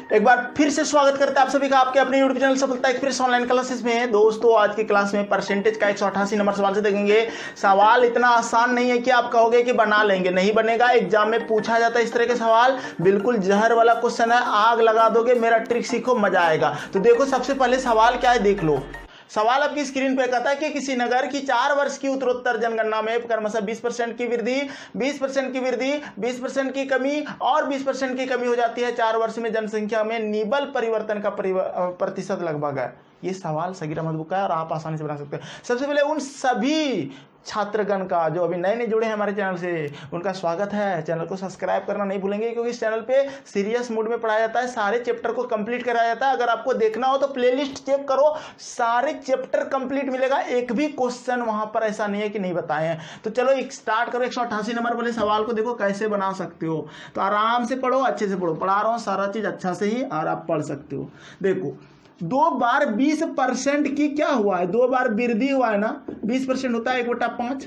एक बार फिर से स्वागत करते हैं आप सभी का आपके अपने यूट्यूब चैनल सफलता एक्सप्रेस ऑनलाइन क्लासेस में। दोस्तों आज की क्लास में परसेंटेज का 188 नंबर सवाल से देखेंगे। सवाल इतना आसान नहीं है कि आप कहोगे कि बना लेंगे, नहीं बनेगा। एग्जाम में पूछा जाता है इस तरह के सवाल, बिल्कुल जहर वाला क्वेश्चन है, आग लगा दोगे। मेरा ट्रिक सीखो, मजा आएगा। तो देखो सबसे पहले सवाल क्या है देख लो। सवाल आपकी स्क्रीन पे कहता है कि किसी नगर की 4 वर्ष की उत्तरोत्तर जनगणना में क्रमशः 20% की वृद्धि, 20% की वृद्धि, 20% की कमी और 20% की कमी हो जाती है। 4 वर्ष में जनसंख्या में निबल परिवर्तन का प्रतिशत लगभग है। ये सवाल सगीरा मधुबुक का है और आप आसानी से बना सकते हैं। सबसे पहले उन सभी छात्रगण का जो अभी नए नए जुड़े हैं हमारे चैनल से, उनका स्वागत है। चैनल को सब्सक्राइब करना नहीं भूलेंगे क्योंकि इस चैनल पे सीरियस मूड में पढ़ाया जाता है, सारे चैप्टर को कंप्लीट कराया जाता है। अगर आपको देखना हो तो प्लेलिस्ट चेक करो, सारे चैप्टर कंप्लीट मिलेगा। एक भी क्वेश्चन वहां पर ऐसा नहीं है कि नहीं बताए हैं। तो चलो एक स्टार्ट करो। 188 नंबर वाले सवाल को देखो कैसे बना सकते हो। तो आराम से पढ़ो, अच्छे से पढ़ो। पढ़ा रहा हूँ सारा चीज अच्छा से ही और आप पढ़ सकते हो। देखो 2 बार 20% की क्या हुआ है, 2 बार वृद्धि हुआ है ना, 20% होता है 1/5,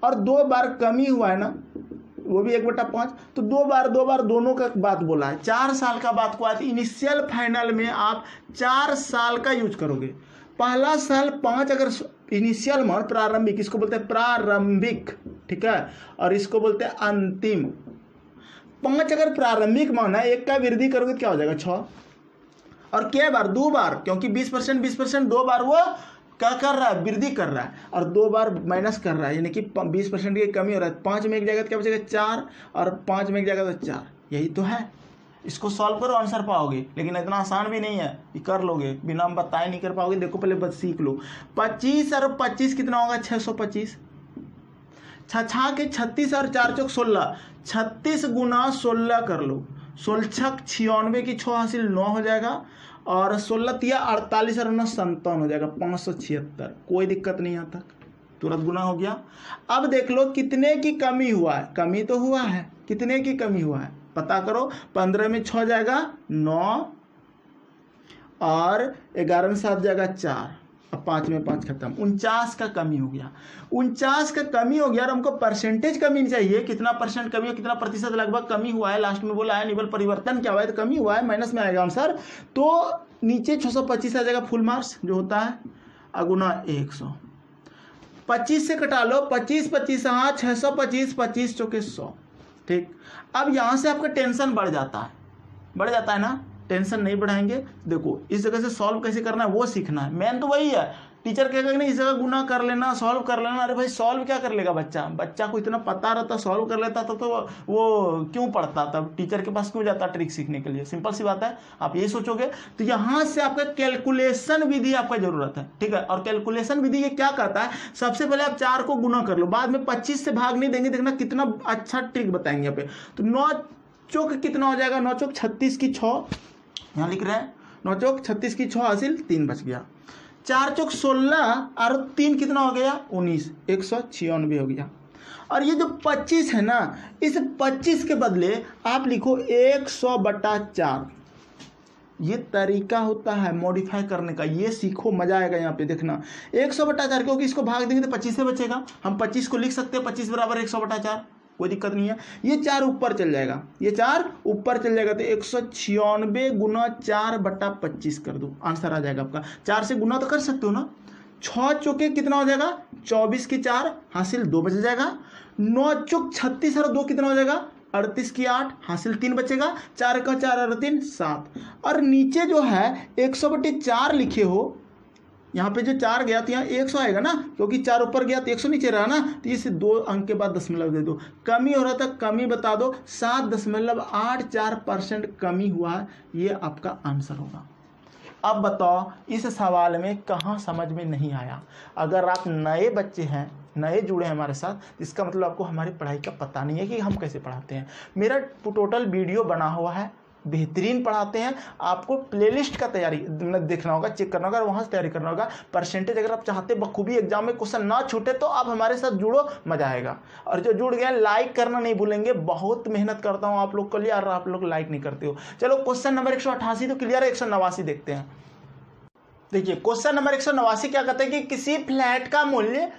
और 2 बार कमी हुआ है ना, वो भी 1/5। तो 2 बार दोनों का बात बोला है। 4 साल का बात को आज इनिशियल फाइनल में आप 4 साल का यूज करोगे। पहला साल 5 अगर इनिशियल मान प्रारंभिक, इसको बोलते हैं प्रारंभिक, ठीक है, और इसको बोलते हैं अंतिम। 5 अगर प्रारंभिक मान है, 1 का वृद्धि करोगे तो क्या हो जाएगा 6। और क्या बार 2 बार, क्योंकि 20% 2 बार वो क्या कर रहा है, वृद्धि कर रहा है, और 2 बार माइनस कर रहा है, यानी कि 20% की कमी हो रहा है। 5 में एक जगह क्या बचेगा 4, और 5 में एक जगह तो 4। यही तो है। इसको सॉल्व करो, आंसर पाओगे। लेकिन इतना आसान भी नहीं है, ये कर लोगे बिना बताए नहीं कर पाओगे। देखो पहले बस सीख लो। 25 और 25 कितना होगा 625। 6 के 36 और 4 चौक 16, 36 गुना 16 कर लो। 16 96 की 6 हासिल 9 हो जाएगा, और 16 तिया 48 और 9 57 हो जाएगा 576। कोई दिक्कत नहीं यहाँ तक, तुरंत गुना हो गया। अब देख लो कितने की कमी हुआ है। कमी तो हुआ है, कितने की कमी हुआ है पता करो। 15 में 6 जाएगा 9, और 11 में 7 जाएगा 4, अब 5 में 5 खत्म। 49 का कमी हो गया। 49 का कमी हो गया और हमको परसेंटेज कमी चाहिए। कितना परसेंट कमी हो, कितना प्रतिशत लगभग कमी हुआ है। लास्ट में बोला है निबल परिवर्तन क्या हुआ है, तो कमी हुआ है, माइनस में आएगा आंसर। तो नीचे 625 आ जाएगा फुल मार्क्स जो होता है, अगुना 100। 25 से कटा लो, 25 हाँ 625, 25 चौके 100। ठीक, अब यहाँ से आपका टेंशन बढ़ जाता है ना। टेंशन नहीं बढ़ाएंगे। देखो इस जगह से सॉल्व कैसे करना है वो सीखना है। मेन तो वही है। टीचर कहेगा कि नहीं इस जगह गुना कर लेना, सॉल्व कर लेना। अरे भाई सॉल्व क्या कर लेगा बच्चा को इतना पता रहता, सॉल्व कर लेता तो वो क्यों पढ़ता, तब टीचर के पास क्यों जाता ट्रिक सीखने के लिए। सिंपल सी बात है, आप यही सोचोगे। तो यहाँ से आपका कैलकुलेशन विधि आपका जरूरत है, ठीक है। और कैलकुलेशन विधि ये क्या कहता है, सबसे पहले आप 4 को गुना कर लो, बाद में 25 से भाग नहीं देंगे। देखना कितना अच्छा ट्रिक बताएंगे यहाँ पे। तो 9 चौक कितना हो जाएगा, 9 चौक 36 की 6, यहाँ लिख रहे हैं 9 चौक 36 की 6 हासिल 3 बच गया। 4 चौक 16 और 3 कितना हो गया 19, 196 हो गया। और ये जो 25 है ना, इस 25 के बदले आप लिखो 100/4। ये तरीका होता है मॉडिफाई करने का, ये सीखो, मजा आएगा। यहाँ पे देखना 100/4, क्योंकि इसको भाग देंगे तो 25 से बचेगा। हम 25 को लिख सकते हैं 25 बराबर 100/4, कोई दिक्कत नहीं है। ये 4 ऊपर चल जाएगा, ये 4 ऊपर चल जाएगा, तो 196 गुना 4/25 कर दो, आंसर आ जाएगा आपका। 4 से गुना तो कर सकते हो ना। 6 चौके कितना हो जाएगा 24 की 4 हासिल 2 बच जाएगा। 9 चौक 36 और 2 कितना हो जाएगा 38 की 8 हासिल 3 बचेगा। 4 का 4 और 3 7। और नीचे जो है 100/4 लिखे हो, यहाँ पे जो 4 गया तो यहाँ 100 आएगा ना, क्योंकि 4 ऊपर गया तो 100 नीचे रहा ना। तो इसे 2 अंक के बाद दशमलव दे दो। कमी हो रहा था, कमी बता दो। 7.84% कमी हुआ है, ये आपका आंसर होगा। अब बताओ इस सवाल में कहाँ समझ में नहीं आया। अगर आप नए बच्चे हैं, नए जुड़े हैं हमारे साथ, इसका मतलब आपको हमारी पढ़ाई का पता नहीं है कि हम कैसे पढ़ाते हैं। मेरा टोटल वीडियो बना हुआ है, बेहतरीन पढ़ाते हैं। आपको प्लेलिस्ट का तैयारी देखना होगा, चेक करना होगा, वहाँ से तैयारी करना होगा। परसेंटेज अगर आप चाहते बखूबी एग्जाम में क्वेश्चन ना छूटे तो आप हमारे साथ जुड़ो, मजा आएगा। और जो जुड़ गए लाइक करना नहीं भूलेंगे। बहुत मेहनत करता हूँ आप लोग के लिए और आप लोग लाइक नहीं करते हो। चलो क्वेश्चन नंबर 188 तो क्लियर है, 189 देखते हैं। देखिए क्वेश्चन नंबर 189 क्या कहते हैं कि किसी फ्लैट का मूल्य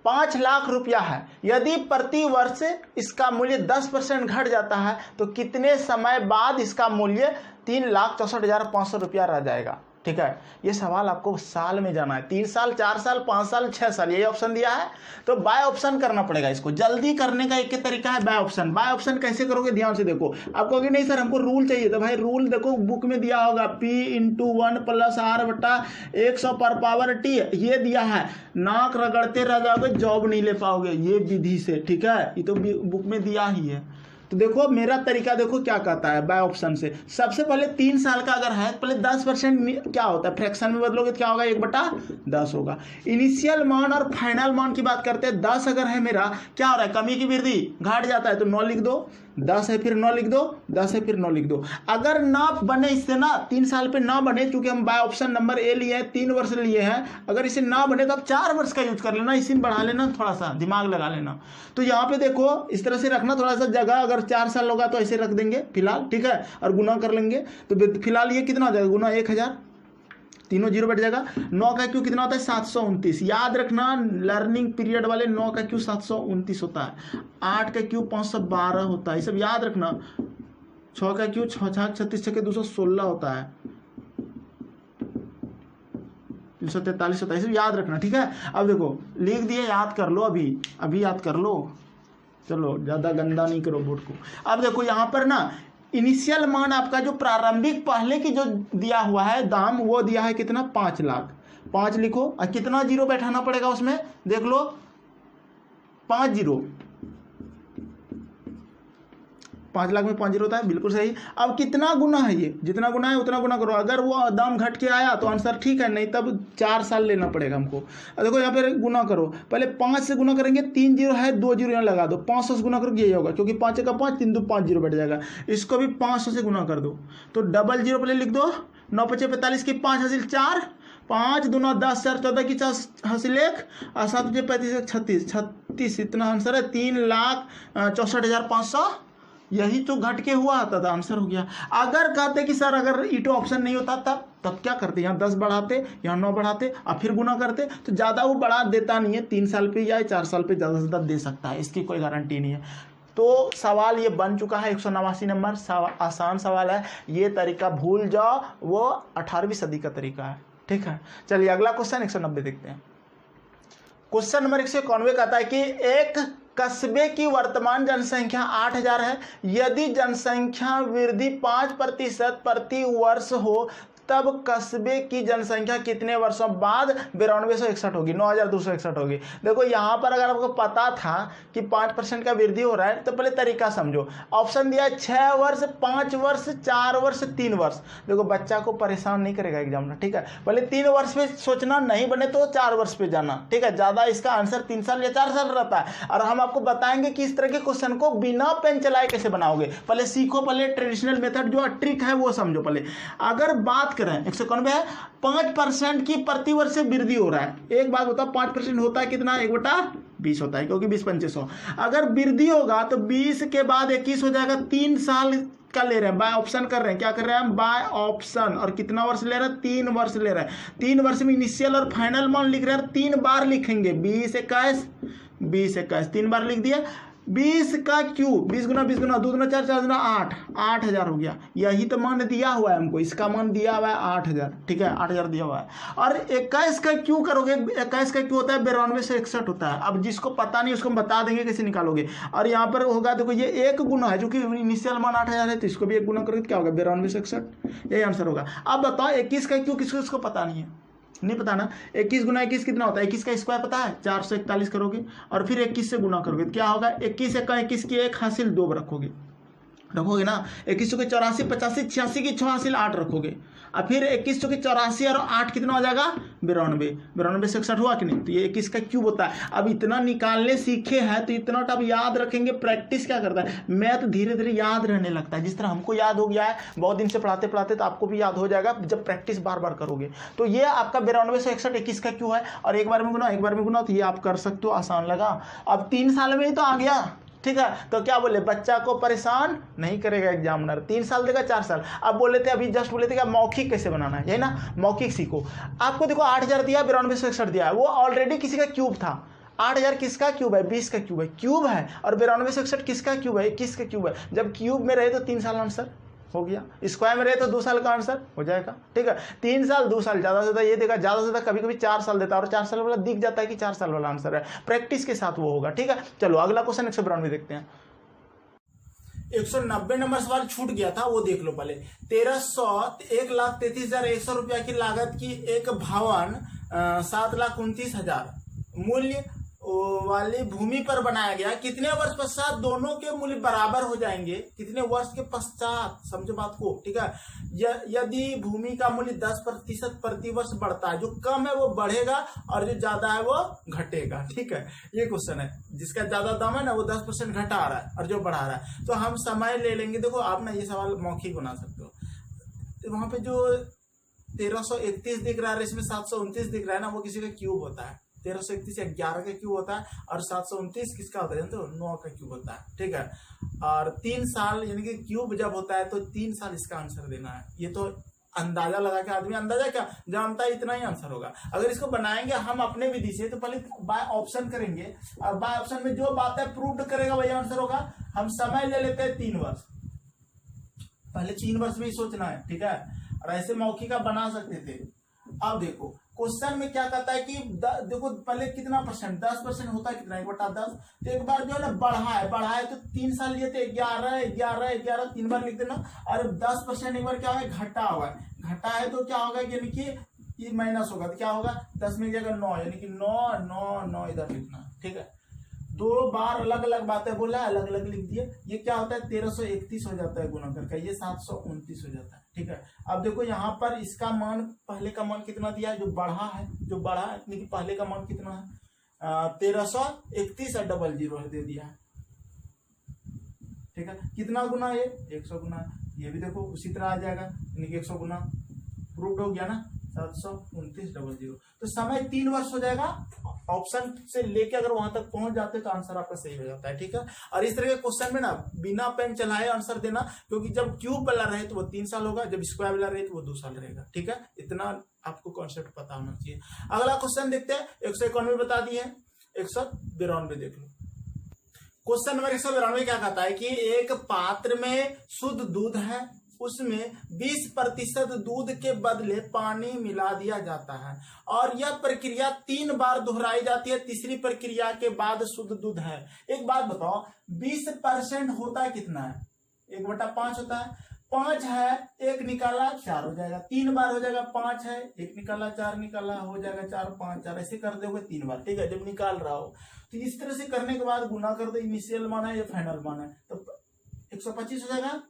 5 लाख रुपया है। यदि प्रति वर्ष इसका मूल्य 10% घट जाता है तो कितने समय बाद इसका मूल्य 3,64,500 रुपया रह जाएगा। ठीक है, ये सवाल आपको साल में जाना है। 3 साल, 4 साल, 5 साल, 6 साल, यही ऑप्शन दिया है। तो बाय ऑप्शन करना पड़ेगा। इसको जल्दी करने का एक तरीका है बाय ऑप्शन। बाय ऑप्शन कैसे करोगे, ध्यान से देखो। आप कहोगे नहीं सर हमको रूल चाहिए, तो भाई रूल देखो बुक में दिया होगा, P/1 + R/100 पर पावर T, ये दिया है। नाक रगड़ते रह जाओगे, जॉब नहीं ले पाओगे ये विधि से। ठीक है, ये तो बुक में दिया ही है। तो देखो मेरा तरीका देखो क्या कहता है बाय ऑप्शन से। सबसे पहले 3 साल का अगर है, पहले 10% क्या होता है, फ्रैक्शन में बदलोगे तो क्या होगा, 1/10 होगा। इनिशियल मान और फाइनल मान की बात करते हैं। 10 अगर है मेरा, क्या हो रहा है, कमी की वृद्धि, घट जाता है तो 9 लिख दो। 10 है फिर 9 लिख दो, 10 है फिर 9 लिख दो। अगर ना बने इससे ना 3 साल पे ना बने, चूंकि हम बाय ऑप्शन नंबर ए लिए हैं, 3 वर्ष लिए हैं, अगर इसे ना बने तो आप 4 वर्ष का यूज कर लेना, इसी में बढ़ा लेना, थोड़ा सा दिमाग लगा लेना। तो यहाँ पे देखो इस तरह से रखना, थोड़ा सा जगह, अगर 4 साल होगा तो ऐसे रख देंगे फिलहाल। ठीक है, और गुना कर लेंगे तो फिलहाल ये कितना हो जाएगा, गुना 1000, तीनों जीरो बैठ जाएगा। 9 का क्यू कितना होता है, 729। याद रखना लर्निंग पीरियड वाले 9 का क्यू 729 होता है, 8 का क्यू 512 होता है, ये सब याद रखना। 6 का क्यू 6 36 के 216 होता है, 343 होता है, ये सब याद रखना। ठीक है, अब देखो लिख दिए, याद कर लो, अभी याद कर लो। चलो ज़्यादा गंदा नहीं करो बोर्ड को। अब देखो यहाँ पर ना इनिशियल मान आपका जो प्रारंभिक पहले की जो दिया हुआ है दाम, वो दिया है कितना, 5 लाख। 5 लिखो और कितना जीरो बैठाना पड़ेगा उसमें, देख लो 5 जीरो। 5 लाख में 5 जीरो होता है, बिल्कुल सही। अब कितना गुना है, ये जितना गुना है उतना गुना करो। अगर वो दाम घट के आया तो आंसर ठीक है, नहीं तब 4 साल लेना पड़ेगा हमको। देखो यहाँ पे गुना करो, पहले 5 से गुना करेंगे, 3 जीरो है, 2 जीरो यहाँ लगा दो, 500 से गुना करोगे यही होगा, क्योंकि 5 का 5, 3 2 5 जीरो बैठ जाएगा। इसको भी 500 से गुना कर दो, तो डबल जीरो पहले लिख दो। 9 × 5 = 45 की 5 हासिल 4, 5 दूना 10, 4 14 की 4 हासिल 1, और 7 × 35 36, इतना आंसर है 3,64,500। यही तो घट के हुआ आता था, आंसर हो गया। अगर कहते कि सर अगर ईटो ऑप्शन नहीं होता तब क्या करते, यहाँ 10 बढ़ाते, यहाँ 9 बढ़ाते और फिर गुना करते, तो ज़्यादा वो बढ़ा देता नहीं है। 3 साल पे या 4 साल पे ज़्यादा से ज़्यादा दे सकता है, इसकी कोई गारंटी नहीं है। तो सवाल ये बन चुका है 189 नंबर, आसान सवाल है। ये तरीका भूल जाओ, वो 18वीं सदी का तरीका है। ठीक है, चलिए अगला क्वेश्चन 190 देखते हैं। क्वेश्चन नंबर 191 कहता है कि एक कस्बे की वर्तमान जनसंख्या 8000 है। यदि जनसंख्या वृद्धि 5% प्रति वर्ष हो तब कस्बे की जनसंख्या कितने वर्षों बाद 9261 होगी, 9261 होगी। देखो यहाँ पर अगर आपको पता था कि 5% का वृद्धि हो रहा है तो पहले तरीका समझो। ऑप्शन दिया है 6 वर्ष, 5 वर्ष, 4 वर्ष, 3 वर्ष। देखो बच्चा को परेशान नहीं करेगा एग्जाम में। ठीक है, पहले 3 वर्ष पे सोचना, नहीं बने तो 4 वर्ष पे जाना। ठीक है, ज़्यादा इसका आंसर 3 साल या 4 साल रहता है। और हम आपको बताएंगे कि इस तरह के क्वेश्चन को बिना पेन चलाए कैसे बनाओगे। पहले सीखो, पहले ट्रेडिशनल मेथड जो ट्रिक है वो समझो पहले। अगर बात करें 191 है, 5% की प्रति वर्ष से वृद्धि हो रहा है। एक बात बताओ, 5% होता है कितना, 1/20 होता है, क्योंकि 20 × 500। अगर वृद्धि होगा तो 20 के बाद 21 हो जाएगा। 3 साल का ले रहे हैं, बाय ऑप्शन कर रहे हैं। क्या कर रहे हैं, बाय ऑप्शन। और कितना वर्ष ले रहे हैं, 3 वर्ष ले रहे हैं। 3 वर्ष में इनिशियल और फाइनल मान लिख रहे हैं, 3 बार लिखेंगे। 20 21 20 21 3 बार लिख दिया। 20 का क्यूब, 20 × 20 × 2 × 4 4 × 8, 8000 हो गया। यही तो मान दिया हुआ है हमको, इसका मान दिया हुआ है 8000। ठीक है, 8000 दिया हुआ है। और 21 का क्यू करोगे, 21 का क्यू होता है 9261 होता है। अब जिसको पता नहीं उसको हम बता देंगे कैसे निकालोगे। और यहाँ पर होगा, देखो ये एक गुना है, जो कि इनिशियल मान 8000 है, तो इसको भी एक गुना करोगे क्या होगा, 9261। यही आंसर होगा। अब बताओ 21 का क्यू किसको पता नहीं है, नहीं पता ना। 21 × 21 कितना होता है, 21 का स्क्वायर पता है, 441 करोगे और फिर 21 से गुना करोगे तो क्या होगा, 21 × 21 की 1 हासिल 2 रखोगे ना। 21 × 84 85 86 की 6 हासिल 8 रखोगे। और फिर 21 × 84 और 8 कितना हो जाएगा, 92 से 61 हुआ कि नहीं। तो ये 21 का क्यूब होता है। अब इतना निकालने सीखे हैं तो इतना तो आप याद रखेंगे। प्रैक्टिस क्या करता है, मैथ धीरे धीरे याद रहने लगता है। जिस तरह हमको याद हो गया है बहुत दिन से पढ़ाते पढ़ाते, तो आपको भी याद हो जाएगा जब प्रैक्टिस बार बार करोगे। तो ये आपका 92 से 61 21 का क्यू है। और एक बार में गुना तो ये आप कर सकते हो, आसान लगा। अब 3 साल में ही तो आ गया। ठीक है, तो क्या बोले, बच्चा को परेशान नहीं करेगा एग्जामिनर। 3 साल देगा, 4 साल। अब बोले थे, अभी जस्ट बोले थे कि मौखिक कैसे बनाना है, यही ना, मौखिक सीखो। आपको देखो 8000 दिया, 92 से 61 दिया है, वो ऑलरेडी किसी का क्यूब था। 8000 किसका क्यूब है? 20 का क्यूब है, क्यूब है। और 9261 किसका क्यूब है? 21 का क्यूब है। जब क्यूब में रहे तो 3 साल आंसर हो गया, स्क्वायर में रहे तो 2 साल का आंसर हो जाएगा। ठीक है, 3 साल 2 साल, ज़्यादा से ज़्यादा ये देगा, ज़्यादा से ज़्यादा कभी कभी 4 साल देता है, और 4 साल वाला दिख जाता है कि 4 साल वाला आंसर है। प्रैक्टिस के साथ वो होगा। ठीक है, चलो अगला क्वेश्चन 192 देखते हैं। 190 नंबर सवाल छूट गया था, वो देख लो पहले। 1,33,100 रुपया की लागत की एक भवन 7,29,000 मूल्य वाली भूमि पर बनाया गया। कितने वर्ष पश्चात दोनों के मूल्य बराबर हो जाएंगे? कितने वर्ष के पश्चात, समझो बात को। ठीक है, यदि भूमि का मूल्य 10% प्रति वर्ष बढ़ता है, जो कम है वो बढ़ेगा और जो ज्यादा है वो घटेगा। ठीक है, ये क्वेश्चन है। जिसका ज्यादा दाम है ना वो 10% घटा रहा है और जो बढ़ा रहा है। तो हम समय ले लेंगे। देखो आप ना ये सवाल मौखिक बना सकते हो। वहां पे जो 1331 दिख रहा है, इसमें 729 दिख रहा है ना, वो किसी का क्यूब होता है। 1331 11 का क्यूब होता है और 729 किसका होता है? तो 9 का क्यूब होता है। ठीक है, और 3 साल यानी कि क्यूब जब होता है तो 3 साल इसका आंसर देना है। ये तो अंदाजा लगा के आदमी अंदाजा क्या जानता है, इतना ही आंसर होगा। अगर इसको बनाएंगे हम अपने विधि से तो पहले बाय ऑप्शन करेंगे, और बाय ऑप्शन में जो बात है प्रूव करेगा वही आंसर होगा। हम समय ले लेते हैं 3 वर्ष, पहले 3 वर्ष में ही सोचना है। ठीक है, और ऐसे मौखिक आप बना सकते थे। अब देखो क्वेश्चन में क्या कहता है कि देखो पहले कितना परसेंट, 10% होता है कितना, 1/10। तो एक बार जो है ना बढ़ा है तो 3 साल लिए थे, 11 3 बार लिख देना। और 10% एक बार क्या है घटा हुआ है, घटा है तो क्या होगा यानी कि ये माइनस होगा तो क्या होगा 10 में जगह 9 यानी कि 9 इधर लिखना। ठीक है, 2 बार अलग अलग बातें बोला, अलग अलग लिख दिए। ये क्या होता है 1331 हो जाता है गुना करके, ये 729 हो जाता है। ठीक है, अब देखो यहाँ पर इसका मान, पहले का मान कितना दिया है, जो बढ़ा है यानी कि पहले का मान कितना है 1331 और 00 दे दिया है। ठीक है, कितना गुना ये 100 गुना, ये भी देखो उसी तरह आ जाएगा यानी कि 100 गुना। प्रूव्ड हो गया ना 729 तो समय 3 वर्ष हो जाएगा। ऑप्शन से लेके अगर वहां तक पहुंच जाते तो आंसर आपका सही हो जाता है। ठीक है, और इस तरह के क्वेश्चन में ना बिना पेन चलाए आंसर देना, क्योंकि जब क्यूब वाला रहे तो वो 3 साल होगा, जब स्क्वायर वाला रहे तो वो 2 साल रहेगा। ठीक है, इतना आपको कॉन्सेप्ट पता होना चाहिए। अगला क्वेश्चन देखते हैं। 191 बता दिए, 192 देख लो। क्वेश्चन नंबर 192 क्या कहता है कि एक पात्र में शुद्ध दूध है, उसमें 20% दूध के बदले पानी मिला दिया जाता है और यह प्रक्रिया 3 बार दोहराई जाती है। तीसरी प्रक्रिया के बाद शुद्ध दूध है। एक बात बताओ 20% होता है कितना है? 1/5 होता है। 5 है, 1 निकाला 4 हो जाएगा, 3 बार हो जाएगा। 5 है, 1 निकाला 4 निकाला हो जाएगा 4 5 4, ऐसे कर दोगे 3 बार। ठीक है, जब निकाल रहा हो तो इस तरह से करने के बाद गुना कर दो, इनिशियल मान है या फाइनल मान है, तो 125 हो जाएगा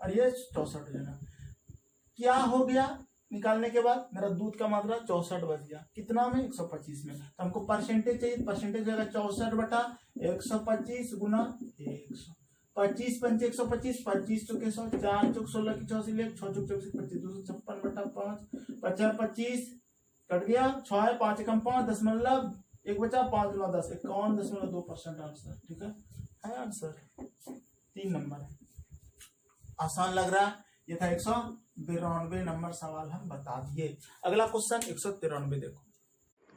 और ये 64 हो जाएगा। क्या हो गया निकालने के बाद? मेरा दूध का मात्रा 64 बच गया। कितना में? 125 में। तो हमको परसेंटेज चाहिए, परसेंटेज जाएगा 64/125 गुना 100। 25 पंचे 125, 25 चौके 100, 4 चौक 16 की 84 ले, 6 चौक 24 25, 256/5, 55 25 कट गया, 6 है 5 कम 5 दशमलव 1 बचा, 5 9 10 51.2% आंसर। ठीक है आंसर 3 नंबर है। आसान लग रहा है। ये था 192 नंबर सवाल हम बता दिए। अगला क्वेश्चन 193 देखो।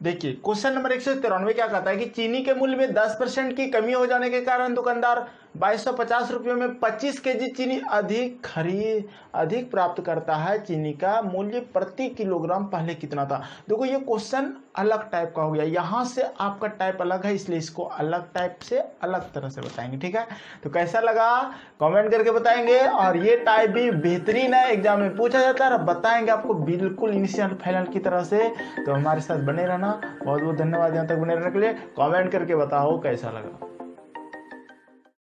देखिए क्वेश्चन नंबर 193 क्या कहता है कि चीनी के मूल्य में 10% की कमी हो जाने के कारण दुकानदार 2250 रुपये में 25 केजी चीनी अधिक प्राप्त करता है। चीनी का मूल्य प्रति किलोग्राम पहले कितना था? देखो ये क्वेश्चन अलग टाइप का हो गया, यहाँ से आपका टाइप अलग है, इसलिए इसको अलग टाइप से अलग तरह से बताएंगे। ठीक है, तो कैसा लगा कमेंट करके बताएंगे। और ये टाइप भी बेहतरीन है, एग्जाम में पूछा जाता है और बताएंगे आपको बिल्कुल इनिशियल फाइनल की तरह से। तो हमारे साथ बने रहना। बहुत बहुत धन्यवाद यहाँ तक बने रहने के लिए। कमेंट करके बताओ कैसा लगा।